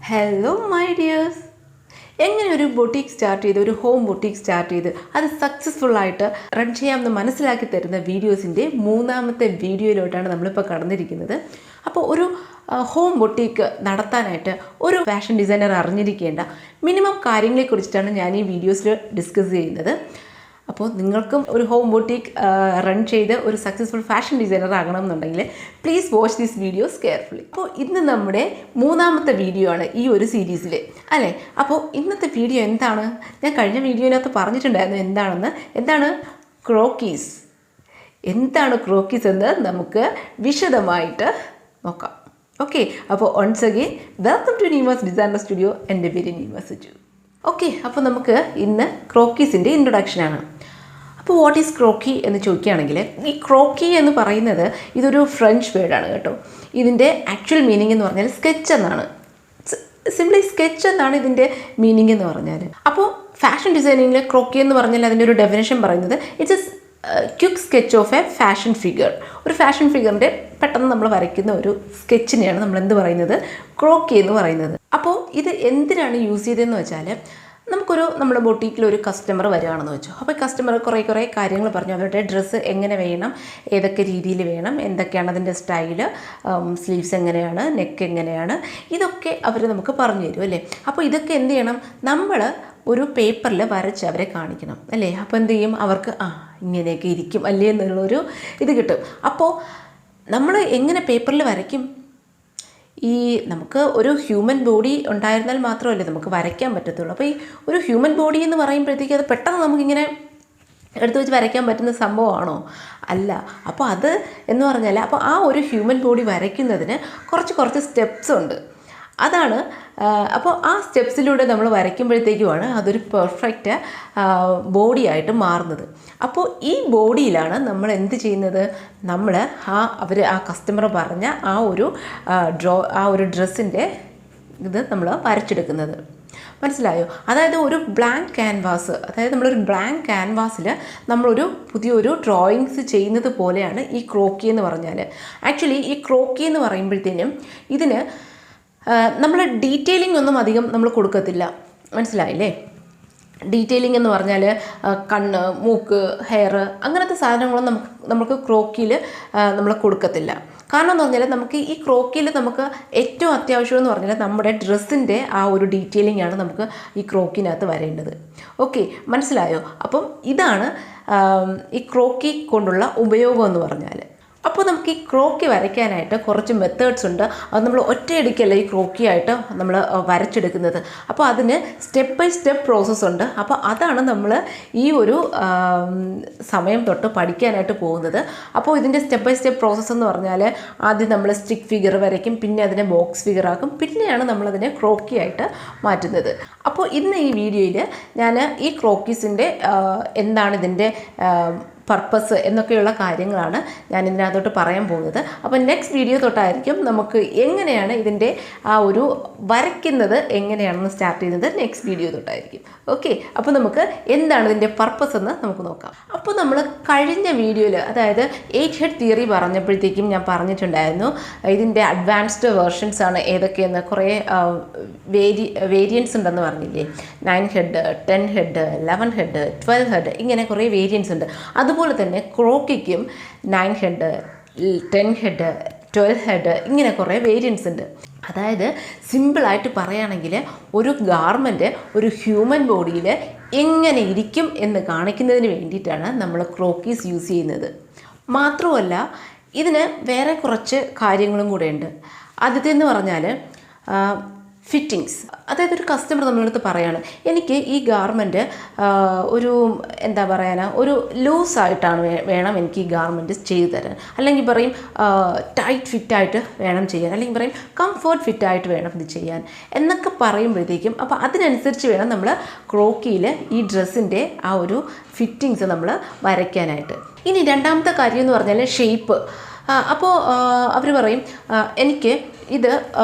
Hello my dears. എങ്ങനെ ഒരു boutique start ചെയ്ത് ഒരു ഹോം ബൊട്ടീക്ക് സ്റ്റാർട്ട് ചെയ്ത് അത് സക്സസ്ഫുള്ളായിട്ട് റൺ ചെയ്യാമെന്ന് മനസ്സിലാക്കി തരുന്ന വീഡിയോസിൻ്റെ മൂന്നാമത്തെ വീഡിയോയിലോട്ടാണ് നമ്മളിപ്പോൾ കടന്നിരിക്കുന്നത്. അപ്പോൾ ഒരു ഹോം ബൊട്ടീക്ക് നടത്താനായിട്ട് ഒരു ഫാഷൻ ഡിസൈനർ അറിഞ്ഞിരിക്കേണ്ട മിനിമം കാര്യങ്ങളെക്കുറിച്ചിട്ടാണ് ഞാൻ ഈ വീഡിയോസിൽ ഡിസ്കസ് ചെയ്യുന്നത്. അപ്പോൾ നിങ്ങൾക്കും ഒരു ഹോം ബൊട്ടീക്ക് റൺ ചെയ്ത് ഒരു സക്സസ്ഫുൾ ഫാഷൻ ഡിസൈനർ ആകണം എന്നുണ്ടെങ്കിൽ please watch these videos carefully. അപ്പോൾ ഇന്ന് നമ്മുടെ മൂന്നാമത്തെ വീഡിയോ ആണ് ഈ ഒരു സീരീസിൽ, അല്ലേ? അപ്പോൾ ഇന്നത്തെ വീഡിയോ എന്താണ്? ഞാൻ കഴിഞ്ഞ വീഡിയോയിനകത്ത് പറഞ്ഞിട്ടുണ്ടായിരുന്നു എന്താണ് ക്രോക്കീസ്. എന്താണ് ക്രോക്കീസ് എന്ന് നമുക്ക് വിശദമായിട്ട് നോക്കാം. ഓക്കെ, അപ്പോൾ once again welcome to Neemas designer studio. എൻ്റെ പേര് നീമാസ് സുജു. ഓക്കെ, അപ്പോൾ നമുക്ക് ഇന്ന് ക്രോക്കീസിൻ്റെ ഇൻട്രൊഡക്ഷനാണ്. അപ്പോൾ വാട്ട് ഈസ് ക്രോക്കി എന്ന് ചോദിക്കുകയാണെങ്കിൽ, ഈ ക്രോക്കി എന്ന് പറയുന്നത് ഇതൊരു ഫ്രഞ്ച് വേർഡാണ് കേട്ടോ. ഇതിൻ്റെ ആക്ച്വൽ മീനിങ് എന്ന് പറഞ്ഞാൽ സ്കെച്ച് എന്നാണ്. സിംപ്ലി സ്കെച്ച് എന്നാണ് ഇതിൻ്റെ മീനിങ് എന്ന് പറഞ്ഞാൽ. അപ്പോൾ ഫാഷൻ ഡിസൈനിങ്ങിൽ ക്രോക്കി എന്ന് പറഞ്ഞാൽ അതിൻ്റെ ഒരു ഡെഫിനേഷൻ പറയുന്നത് it's A quick sketch of A fashion figure. ഒരു ഫാഷൻ ഫിഗറിൻ്റെ പെട്ടെന്ന് നമ്മൾ വരയ്ക്കുന്ന ഒരു സ്കെച്ചിനെയാണ് നമ്മൾ എന്ത് പറയുന്നത്? ക്രോക്കി എന്ന് പറയുന്നത്. അപ്പോൾ ഇത് എന്തിനാണ് യൂസ് ചെയ്തതെന്ന് വെച്ചാൽ, നമ്മുടെ ബൊട്ടീക്കിലൊരു കസ്റ്റമർ വരികയാണെന്ന് വെച്ചോ. അപ്പോൾ കസ്റ്റമർ കുറേ കാര്യങ്ങൾ പറഞ്ഞു. അവരുടെ ഡ്രസ്സ് എങ്ങനെ വേണം, ഏതൊക്കെ രീതിയിൽ വേണം, എന്തൊക്കെയാണ് അതിൻ്റെ സ്റ്റൈല്, സ്ലീവ്സ് എങ്ങനെയാണ്, നെക്ക് എങ്ങനെയാണ്, ഇതൊക്കെ അവർ നമുക്ക് പറഞ്ഞു തരും, അല്ലേ? അപ്പോൾ ഇതൊക്കെ എന്ത് ചെയ്യണം? നമ്മൾ ഒരു പേപ്പറിൽ വരച്ച് അവരെ കാണിക്കണം, അല്ലേ? അപ്പോൾ എന്ത് ചെയ്യും? അവർക്ക് ഇങ്ങനെയൊക്കെ ഇരിക്കും അല്ലേ എന്നുള്ളൊരു ഇത് കിട്ടും. അപ്പോൾ നമ്മൾ എങ്ങനെ പേപ്പറിൽ വരയ്ക്കും? നമുക്ക് ഒരു ഹ്യൂമൻ ബോഡി ഉണ്ടായിരുന്നാൽ മാത്രമല്ലേ നമുക്ക് വരയ്ക്കാൻ പറ്റത്തുള്ളൂ. അപ്പോൾ ഈ ഒരു ഹ്യൂമൻ ബോഡി എന്ന് പറയുമ്പോഴത്തേക്ക് അത് പെട്ടെന്ന് നമുക്കിങ്ങനെ എടുത്തു വെച്ച് വരയ്ക്കാൻ പറ്റുന്ന സംഭവമാണോ? അല്ല. അപ്പോൾ അത് എന്ന് പറഞ്ഞാൽ, അപ്പോൾ ആ ഒരു ഹ്യൂമൻ ബോഡി വരയ്ക്കുന്നതിന് കുറച്ച് സ്റ്റെപ്സ് ഉണ്ട്. അതാണ്. അപ്പോൾ ആ സ്റ്റെപ്സിലൂടെ നമ്മൾ വരയ്ക്കുമ്പോഴത്തേക്കുമാണ് അതൊരു പെർഫെക്റ്റ് ബോഡിയായിട്ട് മാറുന്നത്. അപ്പോൾ ഈ ബോഡിയിലാണ് നമ്മൾ എന്ത് ചെയ്യുന്നത്? നമ്മൾ ആ കസ്റ്റമർ പറഞ്ഞ ആ ഒരു ഡ്രസ്സിൻ്റെ ഇത് നമ്മൾ വരച്ചെടുക്കുന്നത്. മനസ്സിലായോ? അതായത് ഒരു ബ്ലാങ്ക് ക്യാൻവാസ്, നമ്മളൊരു ബ്ലാങ്ക് ക്യാൻവാസിൽ നമ്മളൊരു പുതിയൊരു ഡ്രോയിങ്സ് ചെയ്യുന്നത് പോലെയാണ് ഈ ക്രോക്കി എന്ന് പറഞ്ഞാൽ. ആക്ച്വലി ഈ ക്രോക്കി എന്ന് പറയുമ്പോഴത്തേനും ഇതിന് നമ്മൾ ഡീറ്റെയിലിംഗ് ഒന്നും അധികം നമ്മൾ കൊടുക്കത്തില്ല. മനസ്സിലായില്ലേ? ഡീറ്റെയിലിംഗ് എന്ന് പറഞ്ഞാൽ കണ്ണ്, മൂക്ക്, ഹെയർ, അങ്ങനത്തെ സാധനങ്ങളൊന്നും നമുക്ക് ക്രോക്കിയിൽ നമ്മൾ കൊടുക്കത്തില്ല. കാരണം എന്ന് പറഞ്ഞാൽ നമുക്ക് ഈ ക്രോക്കിയിൽ നമുക്ക് ഏറ്റവും അത്യാവശ്യം എന്ന് പറഞ്ഞാൽ നമ്മുടെ ഡ്രസ്സിൻ്റെ ആ ഒരു ഡീറ്റെയിലിംഗ് ആണ് നമുക്ക് ഈ ക്രോക്കിനകത്ത് വരേണ്ടത്. ഓക്കെ, മനസ്സിലായോ? അപ്പം ഇതാണ് ഈ ക്രോക്കി കൊണ്ടുള്ള ഉപയോഗം എന്ന് പറഞ്ഞാൽ. അപ്പോൾ നമുക്ക് ഈ ക്രോക്കി വരയ്ക്കാനായിട്ട് കുറച്ച് മെത്തേഡ്സ് ഉണ്ട്. അത് നമ്മൾ ഒറ്റയടിക്കല്ല ഈ ക്രോക്കിയായിട്ട് നമ്മൾ വരച്ചെടുക്കുന്നത്. അപ്പോൾ അതിന് സ്റ്റെപ്പ് ബൈ സ്റ്റെപ്പ് പ്രോസസ്സ് ഉണ്ട്. അപ്പോൾ അതാണ് നമ്മൾ ഈ ഒരു സമയം തൊട്ട് പഠിക്കാനായിട്ട് പോകുന്നത്. അപ്പോൾ ഇതിൻ്റെ സ്റ്റെപ്പ് ബൈ സ്റ്റെപ്പ് പ്രോസസ്സ് എന്ന് പറഞ്ഞാൽ, ആദ്യം നമ്മൾ സ്റ്റിക്ക് ഫിഗർ വരയ്ക്കും, പിന്നെ അതിനെ ബോക്സ് ഫിഗർ ആക്കും, പിന്നെയാണ് നമ്മളതിനെ ക്രോക്കിയായിട്ട് മാറ്റുന്നത്. അപ്പോൾ ഇന്ന് ഈ വീഡിയോയിൽ ഞാൻ ഈ ക്രോക്കീസിൻ്റെ എന്താണ് ഇതിൻ്റെ പർപ്പസ് എന്നൊക്കെയുള്ള കാര്യങ്ങളാണ് ഞാൻ ഇതിനകത്തോട്ട് പറയാൻ പോകുന്നത്. അപ്പോൾ നെക്സ്റ്റ് വീഡിയോ തൊട്ടായിരിക്കും നമുക്ക് എങ്ങനെയാണ് ഇതിൻ്റെ ആ ഒരു വരയ്ക്കുന്നത് എങ്ങനെയാണെന്ന് സ്റ്റാർട്ട് ചെയ്യുന്നത് നെക്സ്റ്റ് വീഡിയോ തൊട്ടായിരിക്കും. ഓക്കെ, അപ്പോൾ നമുക്ക് എന്താണ് ഇതിൻ്റെ പർപ്പസ് എന്ന് നമുക്ക് നോക്കാം. അപ്പോൾ നമ്മൾ കഴിഞ്ഞ വീഡിയോയിൽ, അതായത് 8 ഹെഡ് തിയറി പറഞ്ഞപ്പോഴത്തേക്കും ഞാൻ പറഞ്ഞിട്ടുണ്ടായിരുന്നു ഇതിൻ്റെ അഡ്വാൻസ്ഡ് വേർഷൻസ് ആണ് ഏതൊക്കെയെന്ന്. കുറേ വേരിയൻസ് ഉണ്ടെന്ന് പറഞ്ഞില്ലേ? 9 ഹെഡ്, 10 ഹെഡ്, 11 ഹെഡ്, 12 ഹെഡ്, ഇങ്ങനെ കുറേ വേരിയൻസ് ഉണ്ട്. അതുപോലെ തന്നെ ക്രോക്കിക്കും 9 ഹെഡ്, 10 ഹെഡ്, 12 ഹെഡ്, ഇങ്ങനെ കുറേ വേരിയൻസ് ഉണ്ട്. അതായത് സിമ്പിളായിട്ട് പറയുകയാണെങ്കിൽ, ഒരു ഗാർമെൻറ്റ് ഒരു ഹ്യൂമൻ ബോഡിയിൽ എങ്ങനെ ഇരിക്കും എന്ന് കാണിക്കുന്നതിന് വേണ്ടിയിട്ടാണ് നമ്മൾ ക്രോക്കീസ് യൂസ് ചെയ്യുന്നത്. മാത്രമല്ല ഇതിന് വേറെ കുറച്ച് കാര്യങ്ങളും കൂടെ ഉണ്ട്. ആദ്യത്തേന്ന് പറഞ്ഞാൽ ഫിറ്റിങ്സ്. അതായത് ഒരു കസ്റ്റമർ നമ്മളടുത്ത് പറയാണ്, എനിക്ക് ഈ ഗാർമെൻറ്റ് ഒരു ലൂസായിട്ടാണ് വേണം എനിക്ക് ഈ ഗാർമെൻറ്റ് ചെയ്തു തരാൻ, അല്ലെങ്കിൽ പറയും ടൈറ്റ് ഫിറ്റായിട്ട് വേണം ചെയ്യാൻ, അല്ലെങ്കിൽ പറയും കംഫർട്ട് ഫിറ്റായിട്ട് വേണം ഇത് ചെയ്യാൻ എന്നൊക്കെ പറയുമ്പോഴത്തേക്കും, അപ്പോൾ അതിനനുസരിച്ച് വേണം നമ്മൾ ക്രോക്കിയിൽ ഈ ഡ്രസ്സിൻ്റെ ആ ഒരു ഫിറ്റിങ്സ് നമ്മൾ വരയ്ക്കാനായിട്ട്. ഇനി രണ്ടാമത്തെ കാര്യം എന്ന് പറഞ്ഞാൽ ഷേപ്പ്. അപ്പോൾ അവർ പറയും, എനിക്ക് ഇത്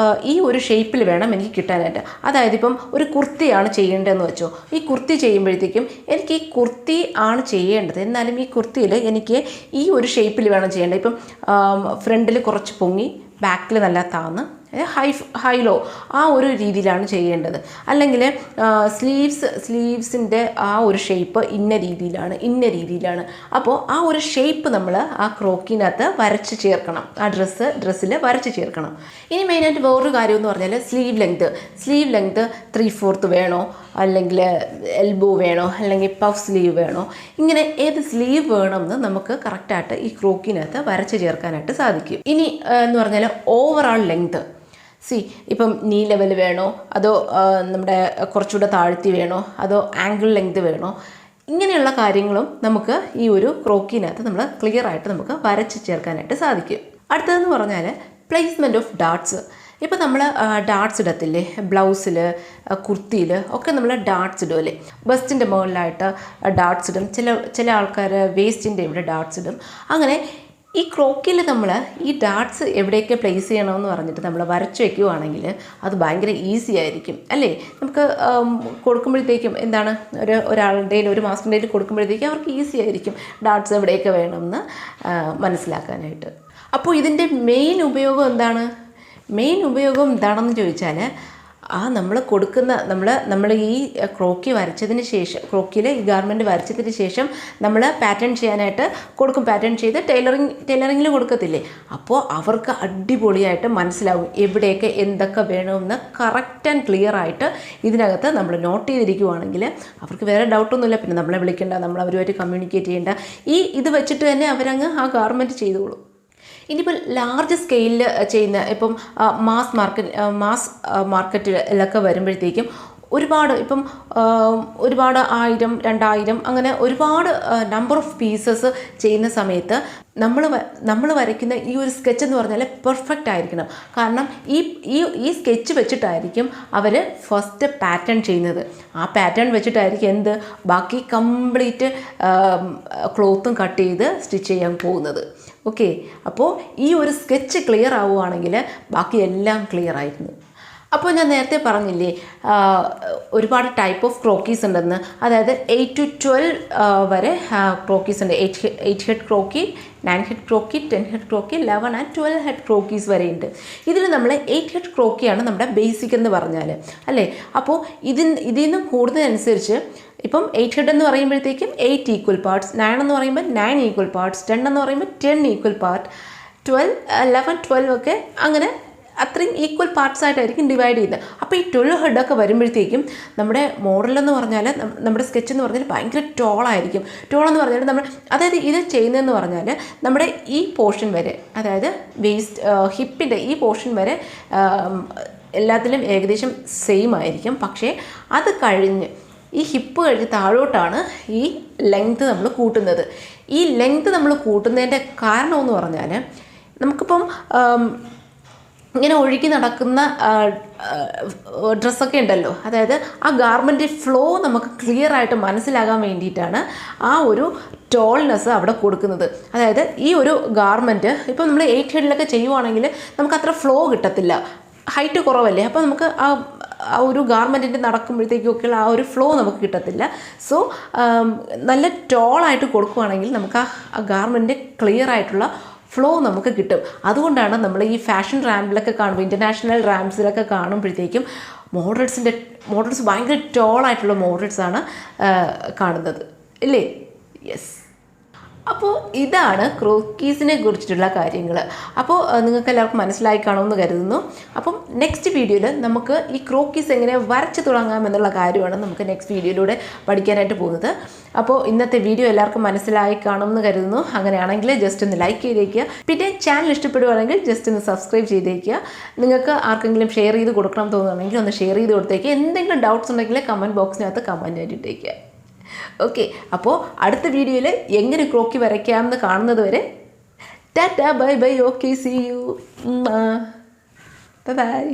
ഈ ഒരു ഷേപ്പിൽ വേണം എനിക്ക് കിട്ടാനായിട്ട്. അതായത് ഇപ്പം ഒരു കുർത്തിയാണ് ചെയ്യേണ്ടതെന്ന് വെച്ചോ. ഈ കുർത്തി ചെയ്യുമ്പോഴത്തേക്കും എനിക്ക് ഈ കുർത്തി ആണ് ചെയ്യേണ്ടത്, എന്നാലും ഈ കുർത്തിയിൽ എനിക്ക് ഈ ഒരു ഷേപ്പിൽ വേണം ചെയ്യേണ്ടത്. ഇപ്പം ഫ്രണ്ടിൽ കുറച്ച് പൊങ്ങി, ബാക്കിൽ നല്ല താന്ന്, ഹൈലോ ആ ഒരു രീതിയിലാണ് ചെയ്യേണ്ടത്. അല്ലെങ്കിൽ സ്ലീവ്സിൻ്റെ ആ ഒരു ഷേപ്പ് ഇന്ന രീതിയിലാണ്. അപ്പോൾ ആ ഒരു ഷേപ്പ് നമ്മൾ ആ ക്രോക്കിനകത്ത് വരച്ച് ചേർക്കണം, ആ ഡ്രസ്സിൽ വരച്ച് ചേർക്കണം. ഇനി മെയിനായിട്ട് വേറൊരു കാര്യം എന്ന് പറഞ്ഞാൽ സ്ലീവ് ലെങ്ത് 3/4 വേണോ, അല്ലെങ്കിൽ എൽബോ വേണോ, അല്ലെങ്കിൽ പഫ് സ്ലീവ് വേണോ, ഇങ്ങനെ ഏത് സ്ലീവ് വേണമെന്ന് നമുക്ക് കറക്റ്റായിട്ട് ഈ ക്രോക്കിനകത്ത് വരച്ച് ചേർക്കാനായിട്ട് സാധിക്കും. ഇനി എന്ന് പറഞ്ഞാൽ ഓവറോൾ ലെങ്ത്, ഇപ്പം നീ ലെവൽ വേണോ, അതോ നമ്മുടെ കുറച്ചുകൂടെ താഴ്ത്തി വേണോ, അതോ ആംഗിൾ ലെങ്ത് വേണോ, ഇങ്ങനെയുള്ള കാര്യങ്ങളും നമുക്ക് ഈ ഒരു ക്രോക്കിനകത്ത് നമ്മൾ ക്ലിയർ ആയിട്ട് നമുക്ക് വരച്ച് ചേർക്കാനായിട്ട് സാധിക്കും. അടുത്തതെന്ന് പറഞ്ഞാൽ പ്ലേസ്മെൻറ്റ് ഓഫ് ഡാട്ട്സ്. ഇപ്പോൾ നമ്മൾ ഡാട്ട്സ് ഇടത്തില്ലേ, ബ്ലൗസിൽ, കുർത്തിയിൽ ഒക്കെ നമ്മൾ ഡാട്ട്സ് ഇടുമല്ലേ. ബസ്റ്റിൻ്റെ മുകളിലായിട്ട് ഡാട്ട്സ് ഇടും, ചില ആൾക്കാർ വേസ്റ്റിൻ്റെ ഇവിടെ ഡാട്ട്സ് ഇടും. അങ്ങനെ ഈ ക്രോക്കിൽ നമ്മൾ ഈ ഡാട്ട്സ് എവിടെയൊക്കെ പ്ലേസ് ചെയ്യണമെന്ന് പറഞ്ഞിട്ട് നമ്മൾ വരച്ച് വയ്ക്കുകയാണെങ്കിൽ അത് ഭയങ്കര ഈസി ആയിരിക്കും അല്ലേ. നമുക്ക് കൊടുക്കുമ്പോഴത്തേക്കും എന്താണ്, ഒരാളുടെ ഒരു മാസ്കിൻ്റെ കൊടുക്കുമ്പോഴത്തേക്കും അവർക്ക് ഈസി ആയിരിക്കും ഡാട്ട്സ് എവിടെയൊക്കെ വേണമെന്ന് മനസ്സിലാക്കാനായിട്ട്. അപ്പോൾ ഇതിൻ്റെ മെയിൻ ഉപയോഗം എന്താണെന്ന് ചോദിച്ചാൽ, നമ്മൾ കൊടുക്കുന്ന നമ്മൾ ഈ ക്രോക്കിൽ ഈ ഗാർമെൻറ്റ് വരച്ചതിന് ശേഷം നമ്മൾ പാറ്റേൺ ചെയ്യാനായിട്ട് കൊടുക്കും. പാറ്റേൺ ചെയ്ത് ടൈലറിങ്ങിൽ കൊടുക്കത്തില്ലേ, അപ്പോൾ അവർക്ക് അടിപൊളിയായിട്ട് മനസ്സിലാവും എവിടെയൊക്കെ എന്തൊക്കെ വേണമെന്ന് കറക്റ്റ് ആൻഡ് ക്ലിയർ ആയിട്ട് ഇതിനകത്ത് നമ്മൾ നോട്ട് ചെയ്തിരിക്കുവാണെങ്കിൽ അവർക്ക് വേറെ ഡൗട്ടൊന്നുമില്ല. പിന്നെ നമ്മളെ വിളിക്കേണ്ട, നമ്മൾ അവരുമായിട്ട് കമ്മ്യൂണിക്കേറ്റ് ചെയ്യേണ്ട, ഇത് വെച്ചിട്ട് തന്നെ അവരങ്ങ് ആ ഗാർമെൻറ്റ് ചെയ്തോളും. ഇനിയിപ്പോൾ ലാർജ് സ്കെയിലിൽ ചെയ്യുന്ന, ഇപ്പം മാസ് മാർക്കറ്റിലൊക്കെ വരുമ്പോഴത്തേക്കും ഒരുപാട് 1000, 2000 അങ്ങനെ ഒരുപാട് നമ്പർ ഓഫ് പീസസ് ചെയ്യുന്ന സമയത്ത് നമ്മൾ വരയ്ക്കുന്ന ഈ ഒരു സ്കെച്ച് എന്ന് പറഞ്ഞാൽ പെർഫെക്റ്റ് ആയിരിക്കണം. കാരണം ഈ സ്കെച്ച് വെച്ചിട്ടായിരിക്കും അവർ ഫസ്റ്റ് പാറ്റേൺ ചെയ്യുന്നത്. ആ പാറ്റേൺ വെച്ചിട്ടായിരിക്കും ബാക്കി കംപ്ലീറ്റ് ക്ലോത്തും കട്ട് ചെയ്ത് സ്റ്റിച്ച് ചെയ്യാൻ പോകുന്നത്. ഓക്കെ, അപ്പോൾ ഈ ഒരു സ്കെച്ച് ക്ലിയർ ആവുകയാണെങ്കിൽ ബാക്കി എല്ലാം ക്ലിയർ ആയിരുന്നു. അപ്പോൾ ഞാൻ നേരത്തെ പറഞ്ഞില്ലേ ഒരുപാട് ടൈപ്പ് ഓഫ് ക്രോക്കീസ് ഉണ്ടെന്ന്. അതായത് 8 to 12 വരെ ക്രോക്കീസ് ഉണ്ട്. 8 head croquis, 9 head croquis, 10 head croquis, 11 and 12 head croquis വരെയുണ്ട്. ഇതിൽ നമ്മൾ 8 ഹെഡ് ക്രോക്കിയാണ് നമ്മുടെ ബേസിക് എന്ന് പറഞ്ഞാൽ അല്ലേ. അപ്പോൾ ഇതിൽ നിന്ന് കൂടുതലനുസരിച്ച് ഇപ്പം 8 ഹെഡ് എന്ന് പറയുമ്പോഴത്തേക്കും 8 ഈക്വൽ പാർട്സ്, 9 എന്ന് പറയുമ്പോൾ 9 ഈക്വൽ പാർട്സ്, 10 എന്ന് പറയുമ്പോൾ 10 ഈക്വൽ പാർട്ട്, 12, 11, 12 ഒക്കെ അങ്ങനെ അത്രയും ഈക്വൽ പാർട്സ് ആയിട്ടായിരിക്കും ഡിവൈഡ് ചെയ്യുന്നത്. അപ്പോൾ ഈ 12 ഹെഡൊക്കെ വരുമ്പോഴത്തേക്കും നമ്മുടെ മോഡലെന്ന് പറഞ്ഞാൽ, നമ്മുടെ സ്കെച്ച് എന്ന് പറഞ്ഞാൽ ഭയങ്കര ടോളായിരിക്കും. ടോളെന്ന് പറഞ്ഞാൽ അതായത് ഇത് ചെയ്യുന്നതെന്ന് പറഞ്ഞാൽ നമ്മുടെ ഈ പോർഷൻ വരെ, അതായത് ഹിപ്പിൻ്റെ ഈ പോർഷൻ വരെ എല്ലാത്തിലും ഏകദേശം സെയിം ആയിരിക്കും. പക്ഷേ അത് കഴിഞ്ഞ് ഈ ഹിപ്പ് കഴിഞ്ഞ് താഴോട്ടാണ് ഈ ലെങ്ത് നമ്മൾ കൂട്ടുന്നത്. ഈ ലെങ്ത് നമ്മൾ കൂട്ടുന്നതിൻ്റെ കാരണമെന്ന് പറഞ്ഞാൽ, നമുക്കിപ്പം ഇങ്ങനെ ഒഴുകി നടക്കുന്ന ഡ്രസ്സൊക്കെ ഉണ്ടല്ലോ, അതായത് ആ ഗാർമെൻറ്റ് ഫ്ലോ നമുക്ക് ക്ലിയർ ആയിട്ട് മനസ്സിലാകാൻ വേണ്ടിയിട്ടാണ് ആ ഒരു ടോൾനെസ് അവിടെ കൊടുക്കുന്നത്. അതായത് ഈ ഒരു ഗാർമെൻറ്റ് ഇപ്പം നമ്മൾ 8 ഹെഡിലൊക്കെ ചെയ്യുവാണെങ്കിൽ നമുക്ക് അത്ര ഫ്ലോ കിട്ടത്തില്ല, ഹൈറ്റ് കുറവല്ലേ. അപ്പോൾ നമുക്ക് ആ ഒരു ഗാർമെൻറ്റിൻ്റെ നടക്കുമ്പോഴത്തേക്കൊക്കെയുള്ള ആ ഒരു ഫ്ലോ നമുക്ക് കിട്ടത്തില്ല. സോ നല്ല ടോളായിട്ട് കൊടുക്കുകയാണെങ്കിൽ നമുക്ക് ആ ഗാർമെൻറ്റ് ക്ലിയർ ആയിട്ടുള്ള ഫ്ലോ നമുക്ക് കിട്ടും. അതുകൊണ്ടാണ് നമ്മൾ ഈ ഫാഷൻ റാമ്പിലൊക്കെ കാണുമ്പോൾ, ഇൻ്റർനാഷണൽ റാംസിലൊക്കെ കാണുമ്പോഴത്തേക്കും മോഡൽസ് ഭയങ്കര ടോളായിട്ടുള്ള മോഡൽസാണ് കാണുന്നത് ഇല്ലേ. യെസ്, അപ്പോൾ ഇതാണ് ക്രോക്കീസിനെ കുറിച്ചിട്ടുള്ള കാര്യങ്ങൾ. അപ്പോൾ നിങ്ങൾക്ക് എല്ലാവർക്കും മനസ്സിലായി കാണുമെന്ന് കരുതുന്നു. അപ്പം നെക്സ്റ്റ് വീഡിയോയിൽ നമുക്ക് ഈ ക്രോക്കീസ് എങ്ങനെ വരച്ച് തുടങ്ങാം എന്നുള്ള കാര്യമാണ് നമുക്ക് നെക്സ്റ്റ് വീഡിയോയിലൂടെ പഠിക്കാനായിട്ട് പോകുന്നത്. അപ്പോൾ ഇന്നത്തെ വീഡിയോ എല്ലാവർക്കും മനസ്സിലായി കാണുമെന്ന് കരുതുന്നു. അങ്ങനെയാണെങ്കിൽ ജസ്റ്റ് ഒന്ന് ലൈക്ക് ചെയ്തേക്കുക. പിന്നെ ചാനൽ ഇഷ്ടപ്പെടുകയാണെങ്കിൽ ജസ്റ്റ് ഒന്ന് സബ്സ്ക്രൈബ് ചെയ്തേക്കുക. നിങ്ങൾക്ക് ആർക്കെങ്കിലും ഷെയർ ചെയ്ത് കൊടുക്കണം തോന്നുകയാണെങ്കിൽ ഒന്ന് ഷെയർ ചെയ്ത് കൊടുത്തേക്കുക. എന്തെങ്കിലും ഡൗട്ട്സ് ഉണ്ടെങ്കിൽ കമൻറ്റ് ബോക്സിനകത്ത് കമൻറ്റ് ആയിട്ട് ഇട്ടേക്കുക. ഓക്കെ, അപ്പോൾ അടുത്ത വീഡിയോയിൽ എങ്ങനെ ക്രോക്കി വരയ്ക്കാമെന്ന് കാണുന്നത് വരെ ta-ta, bye bye, okay, see you, bye by.